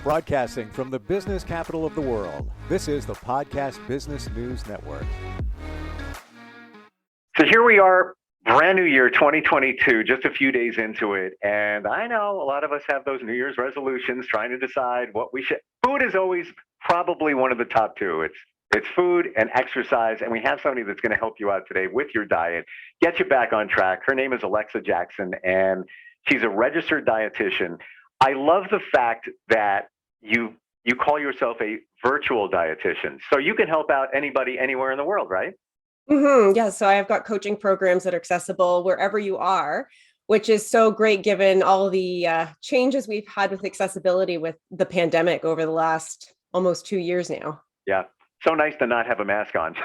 Broadcasting from the business capital of the world, this is the Podcast Business News Network. So here we are, brand new year 2022, just a few days into it. And I know a lot of us have those New Year's resolutions trying to decide what we should. Food is always probably one of the top two. It's food and exercise. And we have somebody that's going to help you out today with your diet, get you back on track. Her name is Alexa Jackson, and she's a registered dietitian. I love the fact that you call yourself a virtual dietitian. So you can help out anybody anywhere in the world, right? Yeah, so I've got coaching programs that are accessible wherever you are, which is so great given all the changes we've had with accessibility with the pandemic over the last almost 2 years now. Yeah, so nice to not have a mask on.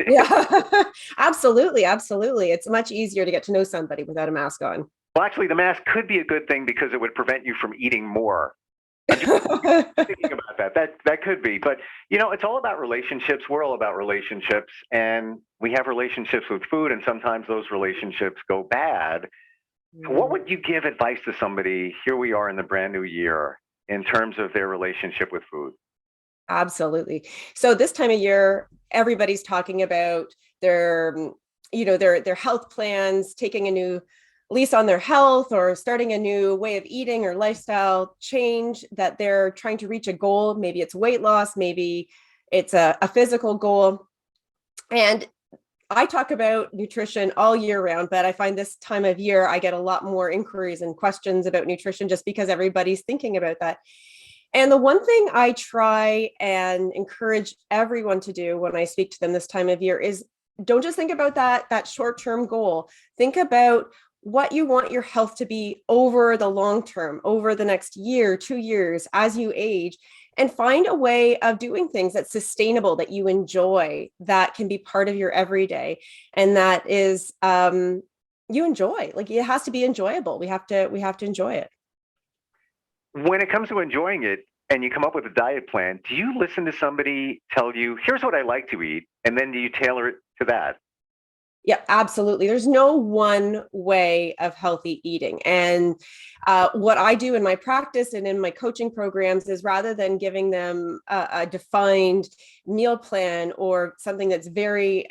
Yeah, absolutely. It's much easier to get to know somebody without a mask on. Well, actually, the mask could be a good thing because it would prevent you from eating more. I'm just thinking about that. That could be. But, you know, it's all about relationships. We're all about relationships. And we have relationships with food, and sometimes those relationships go bad. What would you give advice to somebody, here we are in the brand new year, in terms of their relationship with food? Absolutely. So this time of year, everybody's talking about their health plans, taking a new lease on their health or starting a new way of eating or lifestyle change, that they're trying to reach a goal. Maybe it's weight loss, maybe it's a physical goal. And I talk about nutrition all year round, but I find this time of year, I get a lot more inquiries and questions about nutrition just because everybody's thinking about that. And the one thing I try and encourage everyone to do when I speak to them this time of year is don't just think about that short-term goal. Think about what you want your health to be over the long term, over the next year, 2 years, as you age, and find a way of doing things that's sustainable, that you enjoy, that can be part of your everyday, and that is you enjoy. Like, it has to be enjoyable. We have to enjoy it. When it comes to enjoying it and you come up with a diet plan, do you listen to somebody tell you, here's what I like to eat, and then do you tailor it to that? Yeah, absolutely. There's no one way of healthy eating. And what I do in my practice and in my coaching programs is, rather than giving them a defined meal plan or something that's very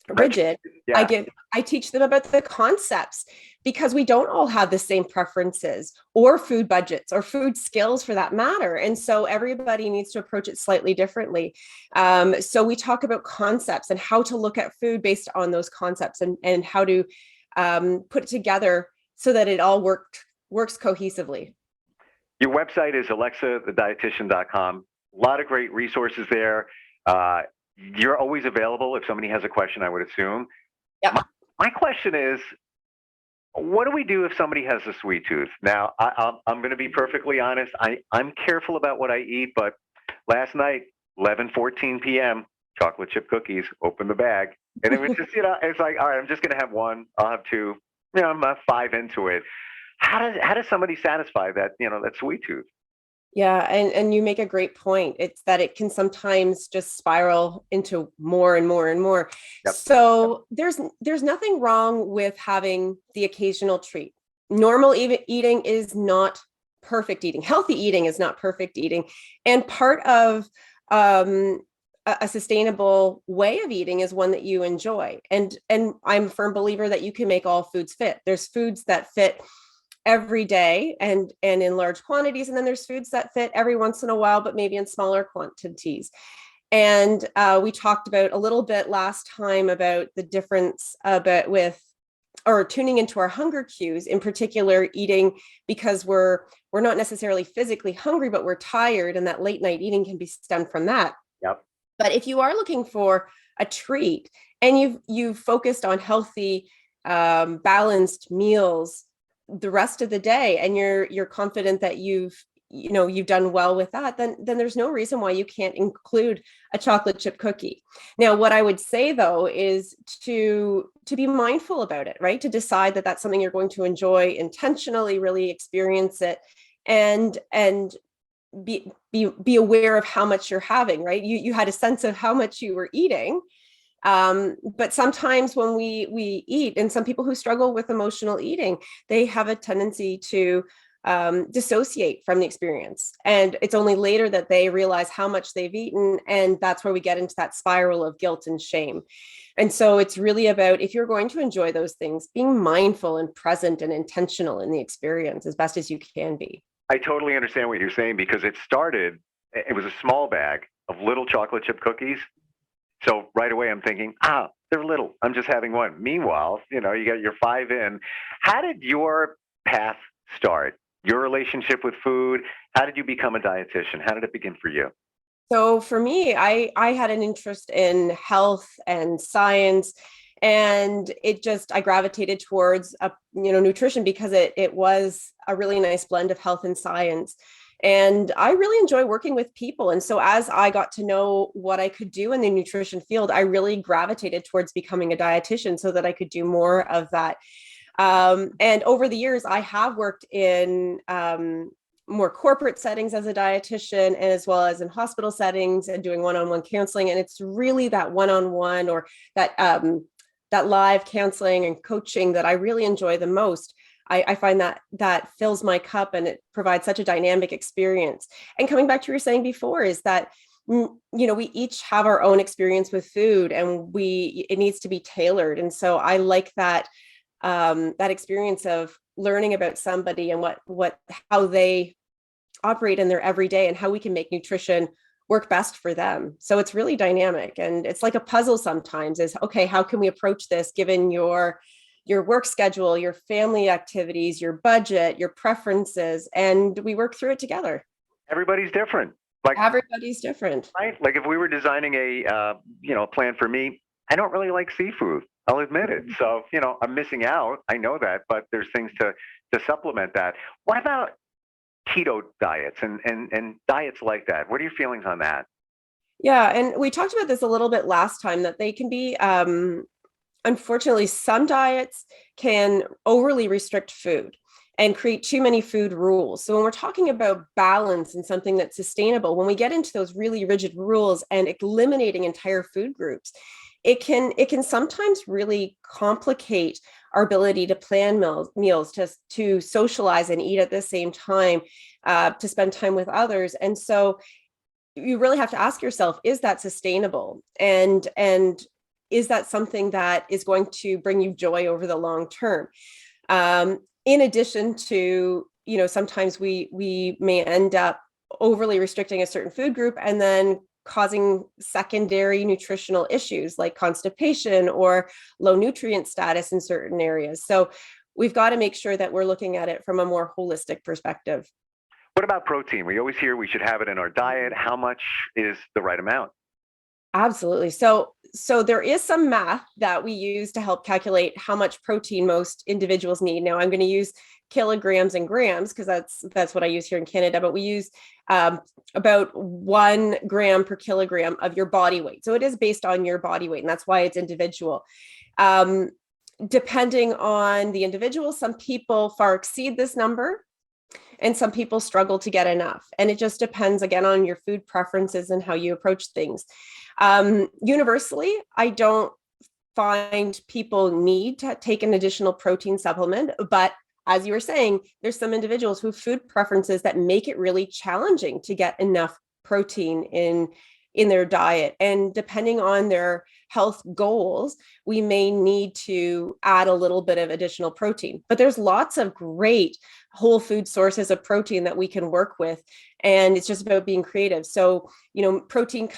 rigid, Yeah. I teach them about the concepts, because we don't all have the same preferences or food budgets or food skills for that matter. And so everybody needs to approach it slightly differently. So we talk about concepts and how to look at food based on those concepts, and how to put it together so that it all works cohesively. Your website is alexathedietitian.com. A lot of great resources there. You're always available if somebody has a question, I would assume. Yeah. My question is, what do we do if somebody has a sweet tooth? Now, I'm going to be perfectly honest. I'm careful about what I eat, but last night, 11:14 p.m., chocolate chip cookies, open the bag. And it was just, it's like, all right, I'm just going to have one. I'll have two. I'm 5 into it. How does somebody satisfy that, that sweet tooth? Yeah, and you make a great point. It's that it can sometimes just spiral into more and more and more. Yep. So there's nothing wrong with having the occasional treat. Normal eating is not perfect eating. Healthy eating is not perfect eating. And part of a sustainable way of eating is one that you enjoy. And I'm a firm believer that you can make all foods fit. There's foods that fit every day and in large quantities, and then there's foods that fit every once in a while, but maybe in smaller quantities. And we talked about a little bit last time about the difference or tuning into our hunger cues, in particular eating because we're not necessarily physically hungry, but we're tired, and that late night eating can be stemmed from that. Yep. But if you are looking for a treat and you've focused on healthy, balanced meals the rest of the day, and you're confident that you've done well with that, then there's no reason why you can't include a chocolate chip cookie. Now, what I would say though is to be mindful about it, right? To decide that that's something you're going to enjoy intentionally, really experience it, and be aware of how much you're having, right? You had a sense of how much you were eating. But sometimes when we eat, and some people who struggle with emotional eating, they have a tendency to dissociate from the experience. And it's only later that they realize how much they've eaten. And that's where we get into that spiral of guilt and shame. And so it's really about, if you're going to enjoy those things, being mindful and present and intentional in the experience as best as you can be. I totally understand what you're saying, because it was a small bag of little chocolate chip cookies. So right away I'm thinking, they're little. I'm just having one. Meanwhile, you got your 5 in. How did your path start? Your relationship with food? How did you become a dietitian? How did it begin for you? So for me, I had an interest in health and science, and I gravitated towards nutrition because it was a really nice blend of health and science. And I really enjoy working with people. And so as I got to know what I could do in the nutrition field, I really gravitated towards becoming a dietitian so that I could do more of that. And over the years, I have worked in more corporate settings as a dietitian, and as well as in hospital settings and doing one-on-one counseling. And it's really that one-on-one or that live counseling and coaching that I really enjoy the most. I find that fills my cup, and it provides such a dynamic experience. And coming back to what you were saying before is that, we each have our own experience with food, and it needs to be tailored. And so I like that experience of learning about somebody and how they operate in their everyday, and how we can make nutrition work best for them. So it's really dynamic, and it's like a puzzle sometimes. Is okay, how can we approach this given your work schedule, your family activities, your budget, your preferences, and we work through it together. Everybody's different. Everybody's different. Right? Like if we were designing a plan for me, I don't really like seafood. I'll admit it. So, I'm missing out. I know that, but there's things to supplement that. What about keto diets and diets like that? What are your feelings on that? Yeah. And we talked about this a little bit last time, that they can be, unfortunately, some diets can overly restrict food and create too many food rules. So when we're talking about balance and something that's sustainable, when we get into those really rigid rules and eliminating entire food groups, it can sometimes really complicate our ability to plan meals, to socialize and eat at the same time, to spend time with others. And so you really have to ask yourself, is that sustainable? And is that something that is going to bring you joy over the long term? In addition to, sometimes we may end up overly restricting a certain food group and then causing secondary nutritional issues like constipation or low nutrient status in certain areas. So we've got to make sure that we're looking at it from a more holistic perspective. What about protein? We always hear we should have it in our diet. How much is the right amount? Absolutely. So there is some math that we use to help calculate how much protein most individuals need. Now I'm going to use kilograms and grams because that's what I use here in Canada, but we use about 1 gram per kilogram of your body weight. So it is based on your body weight, and that's why it's individual. Depending on the individual, some people far exceed this number, and some people struggle to get enough. And it just depends, again, on your food preferences and how you approach things. Universally, I don't find people need to take an additional protein supplement, but as you were saying, there's some individuals who have food preferences that make it really challenging to get enough protein in their diet. And depending on their health goals, we may need to add a little bit of additional protein. But there's lots of great whole food sources of protein that we can work with. And it's just about being creative. So, protein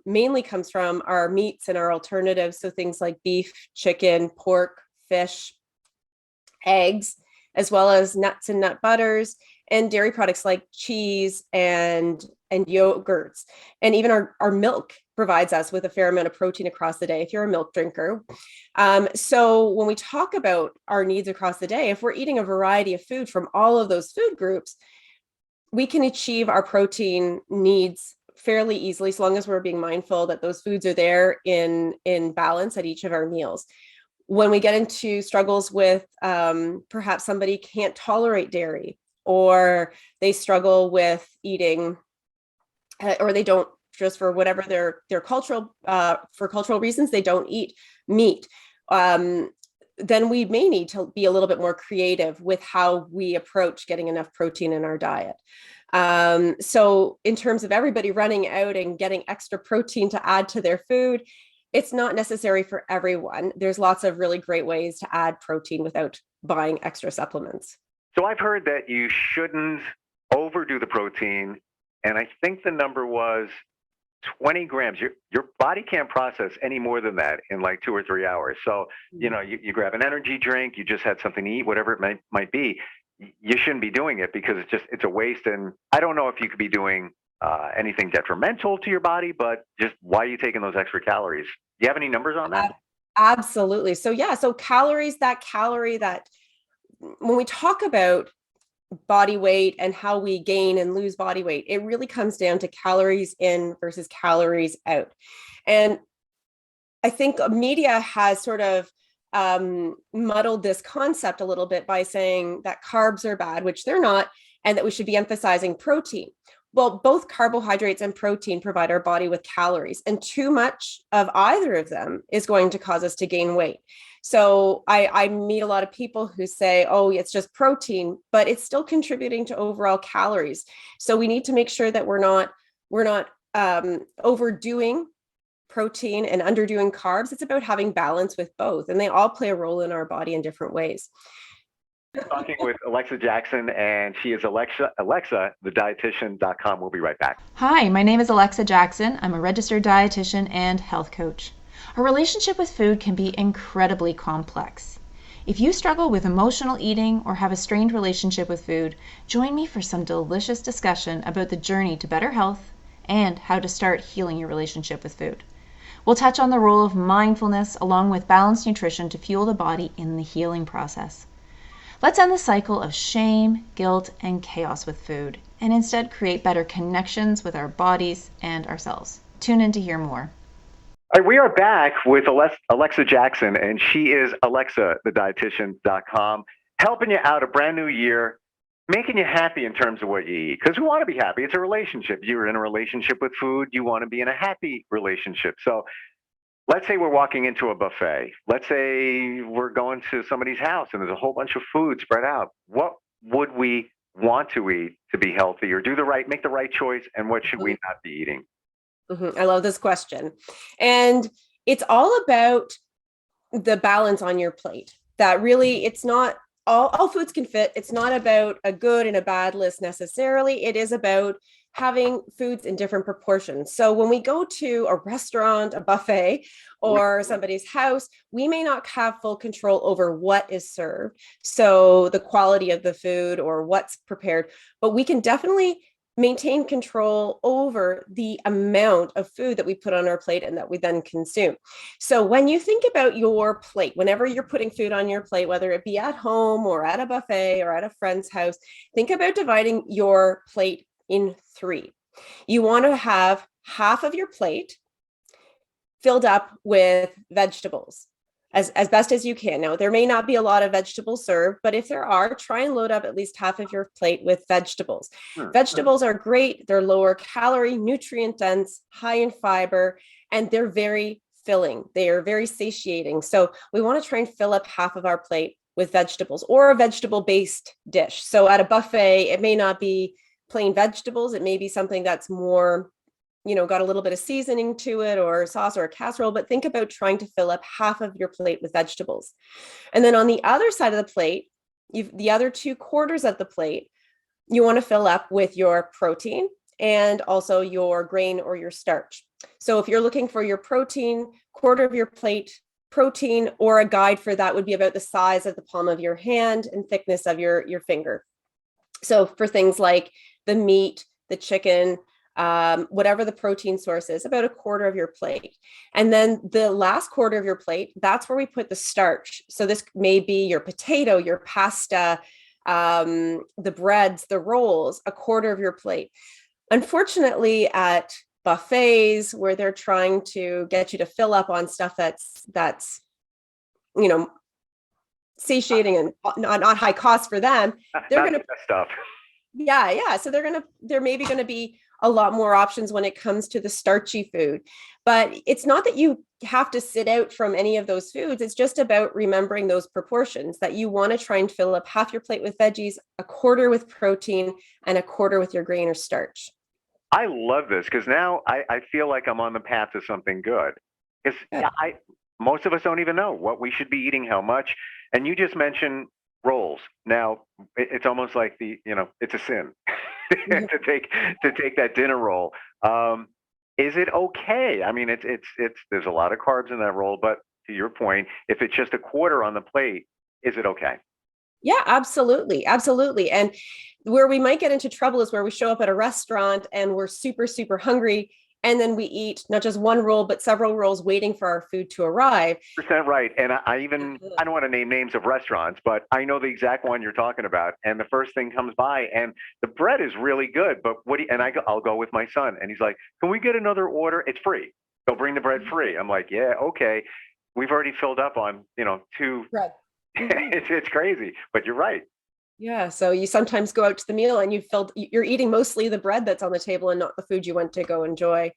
mainly comes from our meats and our alternatives. So things like beef, chicken, pork, fish, eggs, as well as nuts and nut butters, and dairy products like cheese and yogurts. And even our milk provides us with a fair amount of protein across the day if you're a milk drinker. So when we talk about our needs across the day, if we're eating a variety of food from all of those food groups, we can achieve our protein needs fairly easily, so long as we're being mindful that those foods are there in balance at each of our meals. When we get into struggles with perhaps somebody can't tolerate dairy, or they struggle with eating, or they don't, just for whatever their cultural reasons, they don't eat meat. then we may need to be a little bit more creative with how we approach getting enough protein in our diet. So in terms of everybody running out and getting extra protein to add to their food, it's not necessary for everyone. There's lots of really great ways to add protein without buying extra supplements. So I've heard that you shouldn't overdo the protein. And I think the number was 20 grams. Your body can't process any more than that in like 2 or 3 hours. So, you grab an energy drink, you just had something to eat, whatever it might be. You shouldn't be doing it because it's a waste. And I don't know if you could be doing anything detrimental to your body, but just why are you taking those extra calories? Do you have any numbers on that? Absolutely. So calories, that when we talk about body weight and how we gain and lose body weight, it really comes down to calories in versus calories out. And I think media has sort of muddled this concept a little bit by saying that carbs are bad, which they're not, and that we should be emphasizing protein. Well, both carbohydrates and protein provide our body with calories, and too much of either of them is going to cause us to gain weight. So I meet a lot of people who say, oh, it's just protein, but it's still contributing to overall calories. So we need to make sure that we're not overdoing protein and underdoing carbs. It's about having balance with both, and they all play a role in our body in different ways. Talking with Alexa Jackson, and she is Alexa, the dietitian.com. We'll be right back. Hi, my name is Alexa Jackson. I'm a registered dietitian and health coach. Our relationship with food can be incredibly complex. If you struggle with emotional eating or have a strained relationship with food, join me for some delicious discussion about the journey to better health and how to start healing your relationship with food. We'll touch on the role of mindfulness along with balanced nutrition to fuel the body in the healing process. Let's end the cycle of shame, guilt, and chaos with food, and instead create better connections with our bodies and ourselves. Tune in to hear more. All right, we are back with Alexa Jackson, and she is Alexa, the dietitian.com, helping you out a brand new year, making you happy in terms of what you eat. Because we want to be happy. It's a relationship. You're in a relationship with food. You want to be in a happy relationship. So let's say we're walking into a buffet. Let's say we're going to somebody's house and there's a whole bunch of food spread out. What would we want to eat to be healthy or make the right choice? And what should we not be eating? I love this question. And it's all about the balance on your plate. That really, it's not all foods can fit. It's not about a good and a bad list necessarily. It is about having foods in different proportions. So when we go to a restaurant, a buffet, or somebody's house, we may not have full control over what is served. So the quality of the food or what's prepared, but we can definitely maintain control over the amount of food that we put on our plate and that we then consume. So when you think about your plate, whenever you're putting food on your plate, whether it be at home or at a buffet or at a friend's house, think about dividing your plate in 3. You want to have half of your plate filled up with vegetables as best as you can. Now, there may not be a lot of vegetables served, but if there are, try and load up at least half of your plate with vegetables. Vegetables are great. They're lower calorie, nutrient dense, high in fiber, and they're very filling. They are very satiating. So we want to try and fill up half of our plate with vegetables or a vegetable-based dish. So at a buffet, it may not be plain vegetables. It may be something that's more got a little bit of seasoning to it or sauce or a casserole, but think about trying to fill up half of your plate with vegetables. And then on the other side of the plate, the other 2 quarters of the plate, you want to fill up with your protein and also your grain or your starch. So if you're looking for your protein, quarter of your plate protein, or a guide for that would be about the size of the palm of your hand and thickness of your finger. So for things like the meat, the chicken, whatever the protein source is, about a quarter of your plate. And then the last quarter of your plate, that's where we put the starch. So this may be your potato, your pasta, the breads, the rolls, a quarter of your plate. Unfortunately, at buffets where they're trying to get you to fill up on stuff that's satiating and not high cost for them, they're going to stuff. Yeah. So they're maybe going to be a lot more options when it comes to the starchy food. But it's not that you have to sit out from any of those foods. It's just about remembering those proportions, that you want to try and fill up half your plate with veggies, a quarter with protein, and a quarter with your grain or starch. I love this because now I feel like I'm on the path to something good. Because Yeah. most of us don't even know what we should be eating, how much. And you just mentioned rolls. Now it's almost like it's a sin to take that dinner roll. Is it okay? I mean, it's there's a lot of carbs in that roll, but to your point, if it's just a quarter on the plate, is it okay? Yeah, absolutely. Absolutely. And where we might get into trouble is where we show up at a restaurant and we're super, super hungry. And then we eat not just one roll, but several rolls waiting for our food to arrive. Percent right. And I don't want to name names of restaurants, but I know the exact one you're talking about. And the first thing comes by, and the bread is really good. But I'll go with my son, and he's like, "Can we get another order? It's free. They'll bring the bread free." I'm like, "Yeah, okay. We've already filled up on two." Right. It's crazy, but you're right. Yeah. So you sometimes go out to the meal and you're eating mostly the bread that's on the table and not the food you went to go enjoy.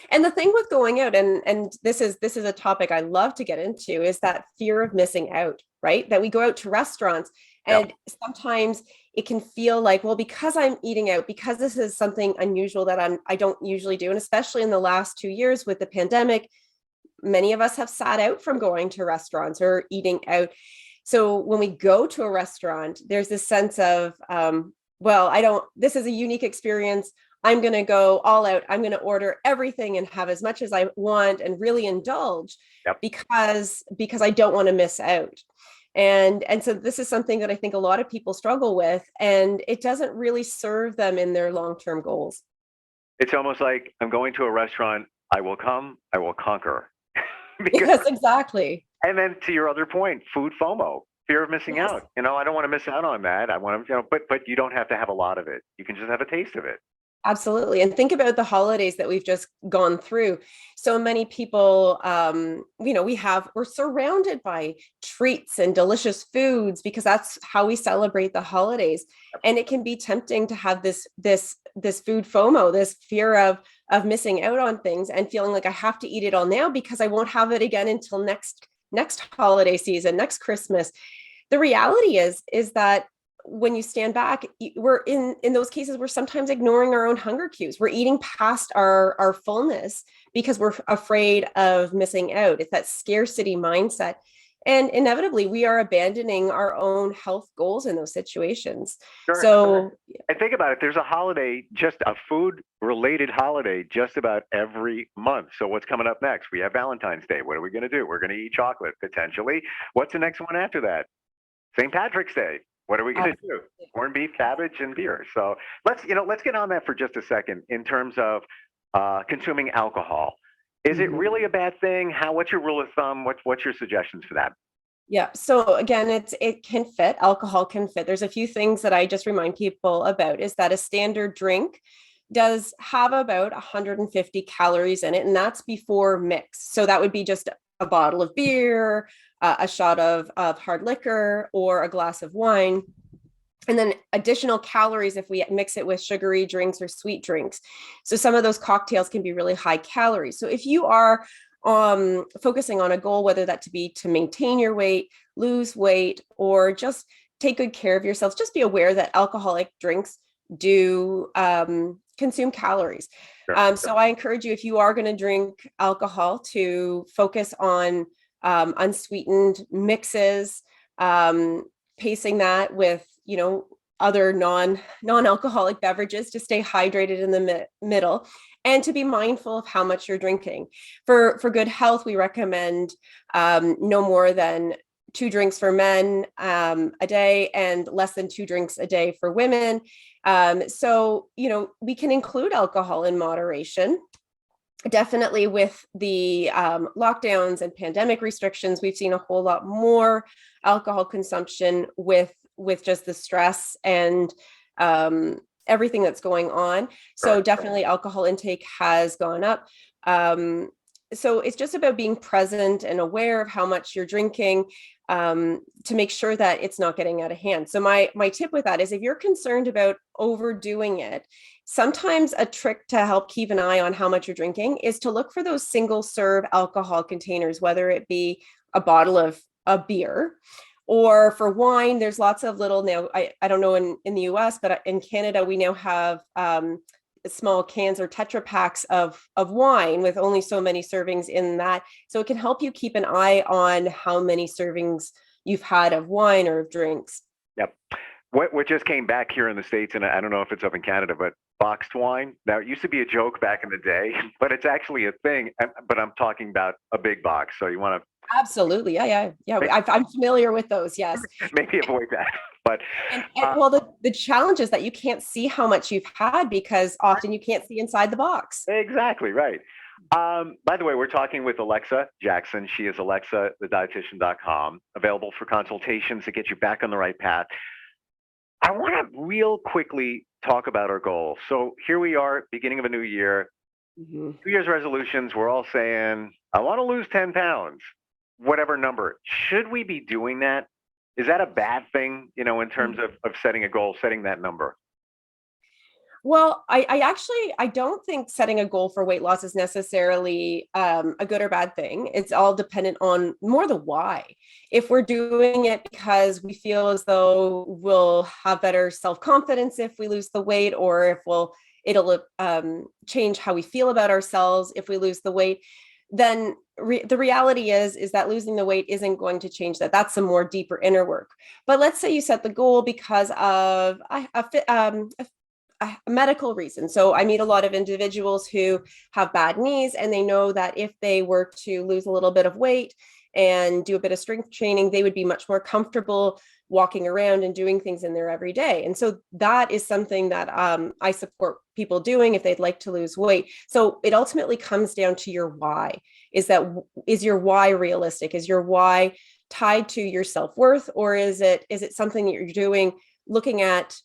And the thing with going out, and this is a topic I love to get into, is that fear of missing out, right? That we go out to restaurants Yep. and sometimes it can feel like, well, because I'm eating out, because this is something unusual that I don't usually do. And especially in the last 2 years with the pandemic, many of us have sat out from going to restaurants or eating out. So when we go to a restaurant, there's this sense of, well, this is a unique experience. I'm going to go all out. I'm going to order everything and have as much as I want and really indulge Yep. because I don't want to miss out. And so this is something that I think a lot of people struggle with, and it doesn't really serve them in their long-term goals. It's almost like I'm going to a restaurant. I will come. I will conquer. Because Yes, exactly. And then to your other point, food FOMO, fear of missing Yes. out. I don't want to miss out on that. I want to, but you don't have to have a lot of it. You can just have a taste of it. Absolutely. And think about the holidays that we've just gone through. So many people, we're surrounded by treats and delicious foods because that's how we celebrate the holidays. And it can be tempting to have this food FOMO, this fear of missing out on things and feeling like I have to eat it all now because I won't have it again until next holiday season, next Christmas. The reality is that when you stand back, we're in those cases, we're sometimes ignoring our own hunger cues. We're eating past our fullness because we're afraid of missing out. It's that scarcity mindset. And inevitably, we are abandoning our own health goals in those situations. Sure. So, And think about it. There's a holiday, just a food related holiday, just about every month. So what's coming up next? We have Valentine's Day. What are we going to do? We're going to eat chocolate potentially. What's the next one after that? St. Patrick's Day. What are we going to do? Corned beef, cabbage, and beer. So let's get on that for just a second in terms of consuming alcohol. Is it really a bad thing? What's your rule of thumb? What's your suggestions for that? yeah. So again, it can fit. Alcohol can fit. There's a few things that I just remind people about is that a standard drink does have about 150 calories in it, and that's before mix. So that would be just a bottle of beer, a shot of hard liquor, or a glass of wine. And then additional calories if we mix it with sugary drinks or sweet drinks. So some of those cocktails can be really high calories. So if you are focusing on a goal, whether that to be to maintain your weight, lose weight, or just take good care of yourself, just be aware that alcoholic drinks do consume calories. Sure. So I encourage you, if you are going to drink alcohol, to focus on unsweetened mixes, pacing that with other non-alcoholic beverages to stay hydrated in the middle, and to be mindful of how much you're drinking. For good health, we recommend no more than 2 drinks for men a day and less than 2 drinks a day for women. So we can include alcohol in moderation. Definitely with the lockdowns and pandemic restrictions, we've seen a whole lot more alcohol consumption with just the stress and everything that's going on. So definitely alcohol intake has gone up. so it's just about being present and aware of how much you're drinking, to make sure that it's not getting out of hand. So my tip with that is, if you're concerned about overdoing it, sometimes a trick to help keep an eye on how much you're drinking is to look for those single serve alcohol containers, whether it be a bottle of a beer, or for wine, there's lots of little, now I don't know in the US, but in Canada, we now have small cans or Tetra packs of wine with only so many servings in that. So it can help you keep an eye on how many servings you've had of wine or of drinks. Yep. What just came back here in the States, and I don't know if it's up in Canada, but boxed wine. Now, it used to be a joke back in the day, but it's actually a thing. But I'm talking about a big box. So you want to Absolutely. Yeah. I'm familiar with those. Yes. maybe avoid that. But And well, the challenge is that you can't see how much you've had, because often you can't see inside the box. exactly right. By the way, we're talking with Alexa Jackson. She is Alexa, the dietitian.com, available for consultations to get you back on the right path. I want to real quickly talk about our goals. So here we are, beginning of a new year. Mm-hmm. New Year's resolutions, we're all saying, I want to lose 10 pounds, whatever number. Should we be doing that? Is that a bad thing, in terms of setting a goal, setting that number? Well, I don't think setting a goal for weight loss is necessarily a good or bad thing. It's all dependent on more the why. If we're doing it because we feel as though we'll have better self-confidence if we lose the weight, or if it'll change how we feel about ourselves if we lose the weight, then the reality is that losing the weight isn't going to change that. That's some more deeper inner work. But let's say you set the goal because of a medical reason. So I meet a lot of individuals who have bad knees, and they know that if they were to lose a little bit of weight and do a bit of strength training, they would be much more comfortable walking around and doing things in their everyday. And so that is something that I support people doing if they'd like to lose weight. So it ultimately comes down to your why. Is your why realistic? Is your why tied to your self-worth, or is it something that you're doing looking at,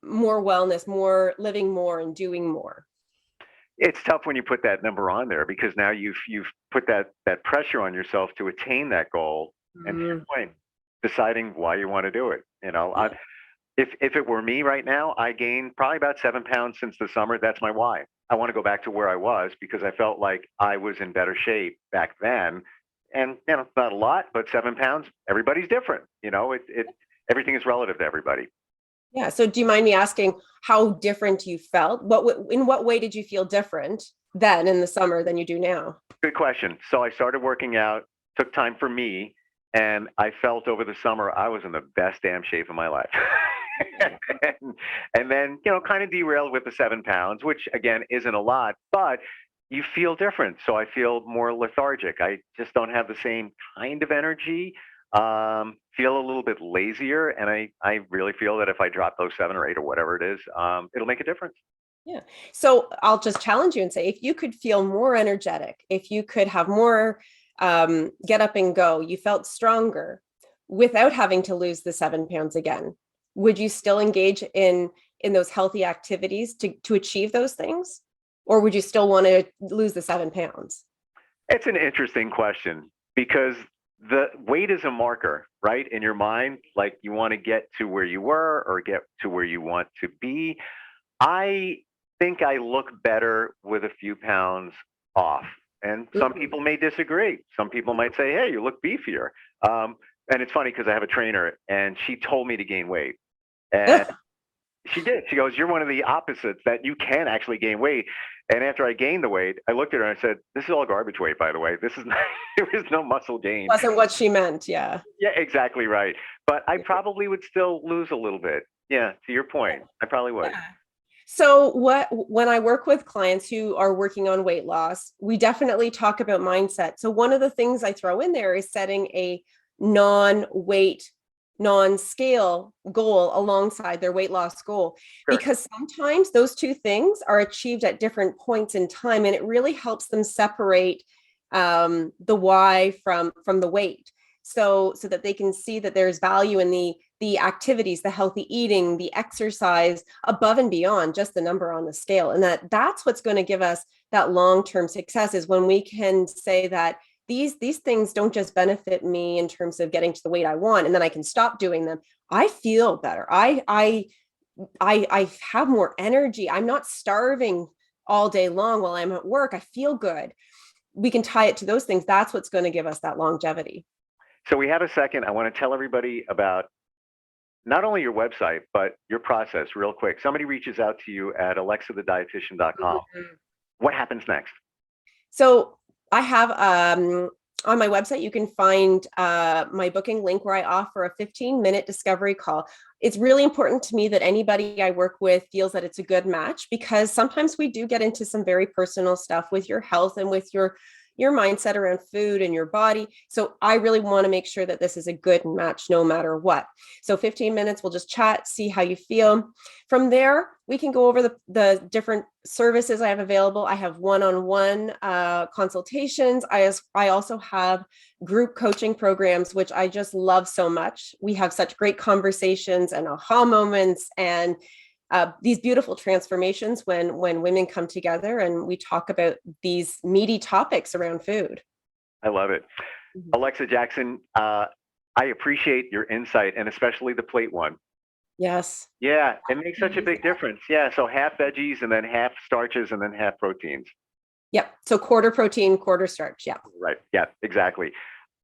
more wellness, more living more and doing more? It's tough when you put that number on there, because now you've put that pressure on yourself to attain that goal. And to your point, deciding why you want to do it. If it were me right now, I gained probably about 7 pounds since the summer. That's my why. I want to go back to where I was, because I felt like I was in better shape back then. And not a lot, but 7 pounds. Everybody's different. Everything is relative to everybody. Yeah. So do you mind me asking how different you felt? In what way did you feel different then in the summer than you do now? Good question. So I started working out, took time for me, and I felt over the summer I was in the best damn shape of my life. and then, kind of derailed with the 7 pounds, which again isn't a lot, but you feel different. So I feel more lethargic. I just don't have the same kind of energy. Feel a little bit lazier, and I really feel that if I drop those 7 or 8 or whatever it is, it'll make a difference. Yeah. So I'll just challenge you and say, if you could feel more energetic, if you could have more get up and go, you felt stronger without having to lose the 7 pounds again, would you still engage in those healthy activities to achieve those things? Or would you still want to lose the 7 pounds? It's an interesting question, because the weight is a marker, right? In your mind, like you want to get to where you were or get to where you want to be. I think I look better with a few pounds off. And some people may disagree. Some people might say, hey, you look beefier. And it's funny because I have a trainer, and she told me to gain weight. And she did. She goes, you're one of the opposites, that you can actually gain weight. And after I gained the weight, I looked at her and I said, this is all garbage weight, by the way. This is not, there was no muscle gain. Wasn't what she meant. Yeah. Yeah, exactly right. But I probably would still lose a little bit. Yeah, to your point, I probably would. Yeah. So when I work with clients who are working on weight loss, we definitely talk about mindset. So one of the things I throw in there is setting a non-weight, non-scale goal alongside their weight loss goal. Sure. Because sometimes those two things are achieved at different points in time, and it really helps them separate the why from the weight. so that they can see that there's value in the activities, the healthy eating, the exercise above and beyond just the number on the scale. And that's what's going to give us that long-term success, is when we can say that these things don't just benefit me in terms of getting to the weight I want, and then I can stop doing them. I feel better. I have more energy. I'm not starving all day long while I'm at work. I feel good. We can tie it to those things. That's what's going to give us that longevity. So we have a second. I want to tell everybody about not only your website, but your process real quick. Somebody reaches out to you at alexathedietitian.com. Mm-hmm. What happens next? So I have on my website, you can find my booking link where I offer a 15-minute discovery call. It's really important to me that anybody I work with feels that it's a good match, because sometimes we do get into some very personal stuff with your health and with your mindset around food and your body. So I really want to make sure that this is a good match no matter what. So 15 minutes, we'll just chat, see how you feel. From there, we can go over the different services I have available. I have one-on-one consultations. I also have group coaching programs, which I just love so much. We have such great conversations and aha moments and these beautiful transformations when women come together and we talk about these meaty topics around food. I love it. Mm-hmm. Alexa Jackson, I appreciate your insight, and especially the plate one. Yes. Yeah, it makes such a big difference. Yeah, so half veggies and then half starches and then half proteins. Yep, so quarter protein, quarter starch, yeah. Right, yeah, exactly.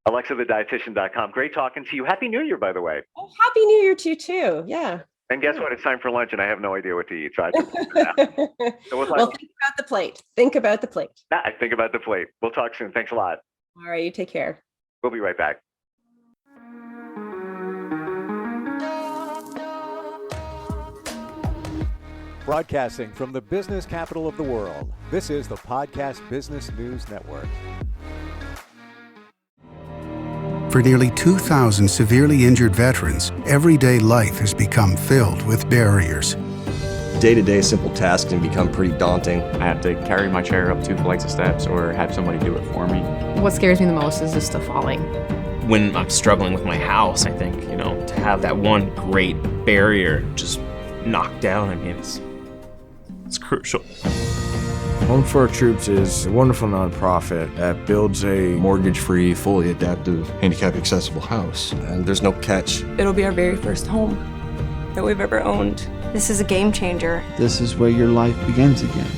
AlexaTheDietitian.com. Great talking to you. Happy New Year, by the way. Oh, Happy New Year to you too, yeah. And guess what? It's time for lunch, and I have no idea what to eat. So I just so well, think about the plate. Think about the plate. I think about the plate. We'll talk soon. Thanks a lot. All right, you take care. We'll be right back. Broadcasting from the business capital of the world, this is the Podcast Business News Network. For nearly 2,000 severely injured veterans, everyday life has become filled with barriers. Day-to-day simple tasks can become pretty daunting. I have to carry my chair up 2 flights of steps or have somebody do it for me. What scares me the most is just the falling. When I'm struggling with my house, I think, to have that one great barrier just knocked down, it's crucial. Home for Our Troops is a wonderful nonprofit that builds a mortgage-free, fully adaptive, handicap-accessible house. And there's no catch. It'll be our very first home that we've ever owned. This is a game changer. This is where your life begins again.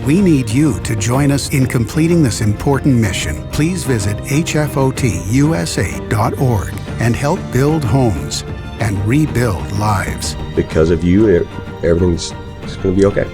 We need you to join us in completing this important mission. Please visit hfotusa.org and help build homes and rebuild lives. Because of you, everything's going to be okay.